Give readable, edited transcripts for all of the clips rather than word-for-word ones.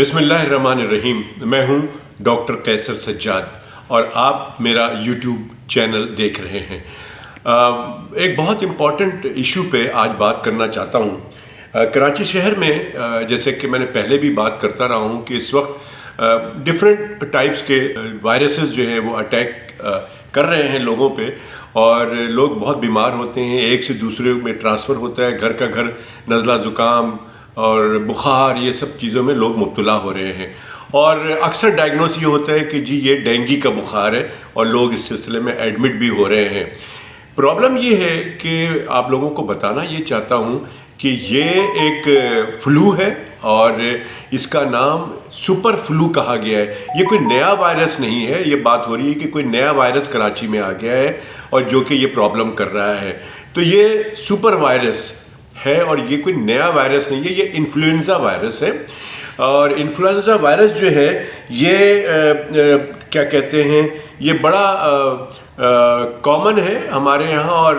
بسم اللہ الرحمن الرحیم. میں ہوں ڈاکٹر قیصر سجاد اور آپ میرا یوٹیوب چینل دیکھ رہے ہیں. ایک بہت امپورٹنٹ ایشو پہ آج بات کرنا چاہتا ہوں. کراچی شہر میں جیسے کہ میں نے پہلے بھی بات کرتا رہا ہوں کہ اس وقت ڈفرینٹ ٹائپس کے وائرسز جو ہیں وہ اٹیک کر رہے ہیں لوگوں پہ، اور لوگ بہت بیمار ہوتے ہیں، ایک سے دوسرے میں ٹرانسفر ہوتا ہے، گھر کا گھر نزلہ زکام اور بخار، یہ سب چیزوں میں لوگ مبتلا ہو رہے ہیں. اور اکثر ڈائگنوس یہ ہوتا ہے کہ جی یہ ڈینگی کا بخار ہے، اور لوگ اس سلسلے میں ایڈمٹ بھی ہو رہے ہیں. پرابلم یہ ہے کہ آپ لوگوں کو بتانا یہ چاہتا ہوں کہ یہ ایک فلو ہے، اور اس کا نام سپر فلو کہا گیا ہے. یہ کوئی نیا وائرس نہیں ہے. یہ بات ہو رہی ہے کہ کوئی نیا وائرس کراچی میں آ گیا ہے اور جو کہ یہ پرابلم کر رہا ہے. تو یہ سپر وائرس ہے اور یہ کوئی نیا وائرس نہیں ہے، یہ انفلوئنزا وائرس ہے. اور انفلوئنزا وائرس جو ہے یہ کیا کہتے ہیں، یہ بڑا کامن ہے ہمارے یہاں. اور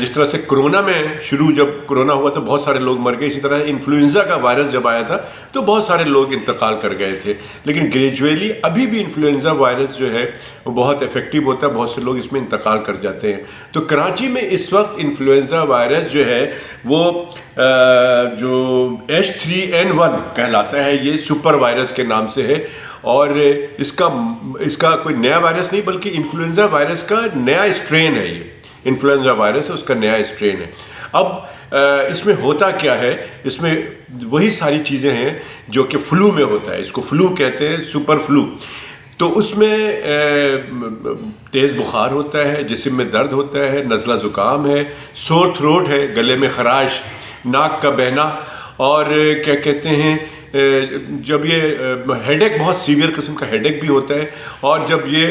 جس طرح سے کرونا میں جب کرونا ہوا تو بہت سارے لوگ مر گئے، اسی طرح انفلوئنزا کا وائرس جب آیا تھا تو بہت سارے لوگ انتقال کر گئے تھے. لیکن گریجویلی ابھی بھی انفلوئنزا وائرس جو ہے وہ بہت افیکٹو ہوتا ہے، بہت سے لوگ اس میں انتقال کر جاتے ہیں. تو کراچی میں اس وقت انفلوئنزا وائرس جو ہے وہ جو H3N1 کہلاتا ہے، یہ سپر وائرس کے نام سے ہے. اور اس کا کوئی نیا وائرس نہیں بلکہ انفلوئنزا وائرس کا نیا اسٹرین ہے. یہ انفلوئنزا وائرس ہے، اس کا نیا اسٹرین ہے. اب اس میں ہوتا کیا ہے، اس میں وہی ساری چیزیں ہیں جو کہ فلو میں ہوتا ہے. اس کو فلو کہتے ہیں، سپر فلو. تو اس میں تیز بخار ہوتا ہے، جسم میں درد ہوتا ہے، نزلہ زکام ہے، سور تھروٹ ہے، گلے میں خراش، ناک کا بہنا، اور کیا کہتے ہیں جب یہ ہیڈ ایک بہت سیویئر قسم کا ہیڈ ایک بھی ہوتا ہے. اور جب یہ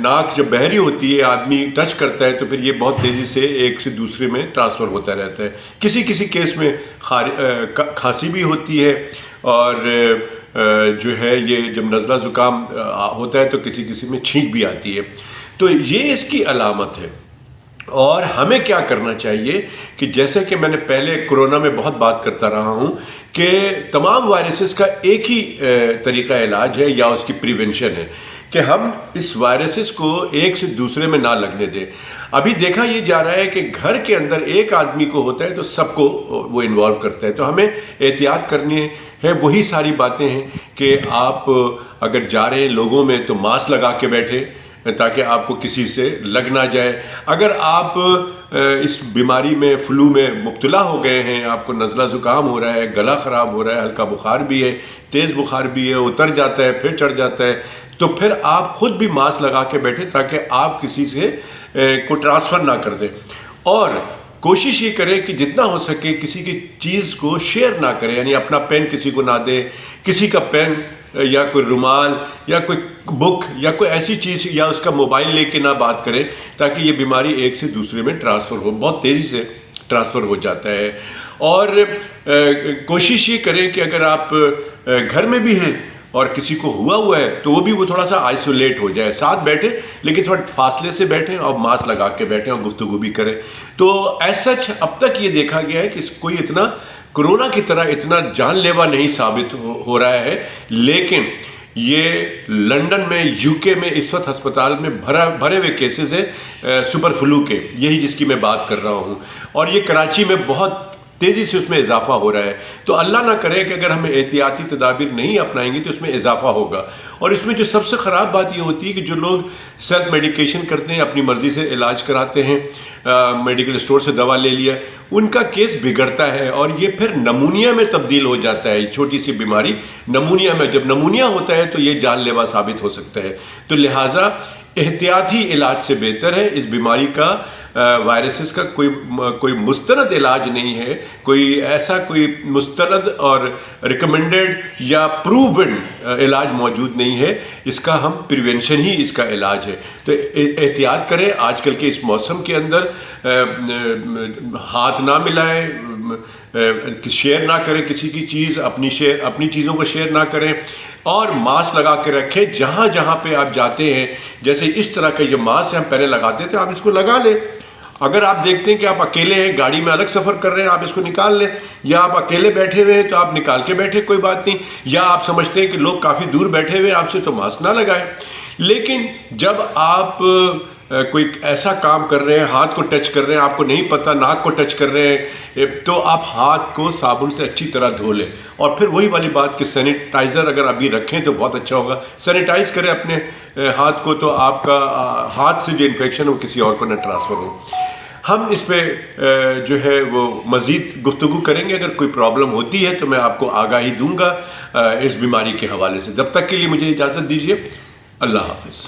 ناک جب بہری ہوتی ہے، آدمی ٹچ کرتا ہے تو پھر یہ بہت تیزی سے ایک سے دوسرے میں ٹرانسفر ہوتا رہتا ہے. کسی کیس میں کھانسی بھی ہوتی ہے، اور جو ہے یہ جب نزلہ زکام ہوتا ہے تو کسی میں چھینک بھی آتی ہے. تو یہ اس کی علامت ہے. اور ہمیں کیا کرنا چاہیے کہ جیسے کہ میں نے پہلے کرونا میں بہت بات کرتا رہا ہوں کہ تمام وائرسز کا ایک ہی طریقہ علاج ہے یا اس کی پریونشن ہے کہ ہم اس وائرسز کو ایک سے دوسرے میں نہ لگنے دیں. ابھی دیکھا یہ جا رہا ہے کہ گھر کے اندر ایک آدمی کو ہوتا ہے تو سب کو وہ انوالو کرتا ہے. تو ہمیں احتیاط کرنی ہے. وہی ساری باتیں ہیں کہ آپ اگر جا رہے ہیں لوگوں میں تو ماسک لگا کے بیٹھے تاکہ آپ کو کسی سے لگ نہ جائے. اگر آپ اس بیماری میں فلو میں مبتلا ہو گئے ہیں، آپ کو نزلہ زکام ہو رہا ہے، گلا خراب ہو رہا ہے، ہلکا بخار بھی ہے، تیز بخار بھی ہے، اتر جاتا ہے پھر چڑھ جاتا ہے، تو پھر آپ خود بھی ماسک لگا کے بیٹھے تاکہ آپ کسی سے کو ٹرانسفر نہ کر دیں. اور کوشش یہ کریں کہ جتنا ہو سکے کسی کی چیز کو شیئر نہ کریں، یعنی اپنا پین کسی کو نہ دیں، کسی کا پین یا کوئی رومال یا کوئی بک یا کوئی ایسی چیز یا اس کا موبائل لے کے نہ بات کریں تاکہ یہ بیماری ایک سے دوسرے میں ٹرانسفر ہو، بہت تیزی سے ٹرانسفر ہو جاتا ہے. اور کوشش یہ کریں کہ اگر آپ گھر میں بھی ہیں اور کسی کو ہوا ہے تو وہ تھوڑا سا آئسولیٹ ہو جائے، ساتھ بیٹھے لیکن تھوڑا فاصلے سے بیٹھیں اور ماسک لگا کے بیٹھیں اور گفتگو بھی کریں. تو ایسا اب تک یہ دیکھا گیا ہے کہ کوئی اتنا کرونا کی طرح اتنا جان لیوا نہیں ثابت ہو رہا ہے. لیکن یہ لندن میں، یو کے میں اس وقت ہسپتال میں بھرے ہوئے کیسز ہیں سپر فلو کے، یہی جس کی میں بات کر رہا ہوں. اور یہ کراچی میں بہت تیزی سے اس میں اضافہ ہو رہا ہے. تو اللہ نہ کرے کہ اگر ہم احتیاطی تدابیر نہیں اپنائیں گے تو اس میں اضافہ ہوگا. اور اس میں جو سب سے خراب بات یہ ہوتی ہے کہ جو لوگ سیلف میڈیکیشن کرتے ہیں، اپنی مرضی سے علاج کراتے ہیں، میڈیکل اسٹور سے دوا لے لیا، ان کا کیس بگڑتا ہے اور یہ پھر نمونیا میں تبدیل ہو جاتا ہے. چھوٹی سی بیماری نمونیا میں، جب نمونیا ہوتا ہے تو یہ جان لیوا ثابت ہو سکتا ہے. تو لہٰذا احتیاطی علاج سے بہتر ہے. اس بیماری کا وائرسز کا کوئی مستند علاج نہیں ہے، کوئی مستند اور ریکمنڈڈ یا پروون علاج موجود نہیں ہے. اس کا ہم پریونشن ہی اس کا علاج ہے. تو احتیاط کریں. آج کل کے اس موسم کے اندر ہاتھ نہ ملائیں، شیئر نہ کریں کسی کی چیز، اپنی چیزوں کو شیئر نہ کریں، اور ماسک لگا کے رکھیں جہاں پہ آپ جاتے ہیں. جیسے اس طرح کا یہ ماسک ہم پہلے لگاتے تھے، آپ اس کو لگا لیں. اگر آپ دیکھتے ہیں کہ آپ اکیلے ہیں، گاڑی میں الگ سفر کر رہے ہیں، آپ اس کو نکال لیں، یا آپ اکیلے بیٹھے ہوئے ہیں تو آپ نکال کے بیٹھے، کوئی بات نہیں، یا آپ سمجھتے ہیں کہ لوگ کافی دور بیٹھے ہوئے ہیں آپ سے تو ماسک نہ لگائیں۔ لیکن جب آپ کوئی ایسا کام کر رہے ہیں، ہاتھ کو ٹچ کر رہے ہیں، آپ کو نہیں پتہ، ناک کو ٹچ کر رہے ہیں، تو آپ ہاتھ کو صابن سے اچھی طرح دھو لیں۔ اور پھر وہی والی بات کہ سینیٹائزر اگر ابھی رکھیں تو بہت اچھا ہوگا، سینیٹائز کریں اپنے ہاتھ کو، تو آپ کا ہاتھ سے جو انفیکشن ہو کسی اور کو نہ ٹرانسفر ہو۔ ہم اس پہ جو ہے وہ مزید گفتگو کریں گے، اگر کوئی پرابلم ہوتی ہے تو میں آپ کو آگاہی دوں گا اس بیماری کے حوالے سے۔ جب تک کے لیے مجھے اجازت دیجیے، اللہ حافظ۔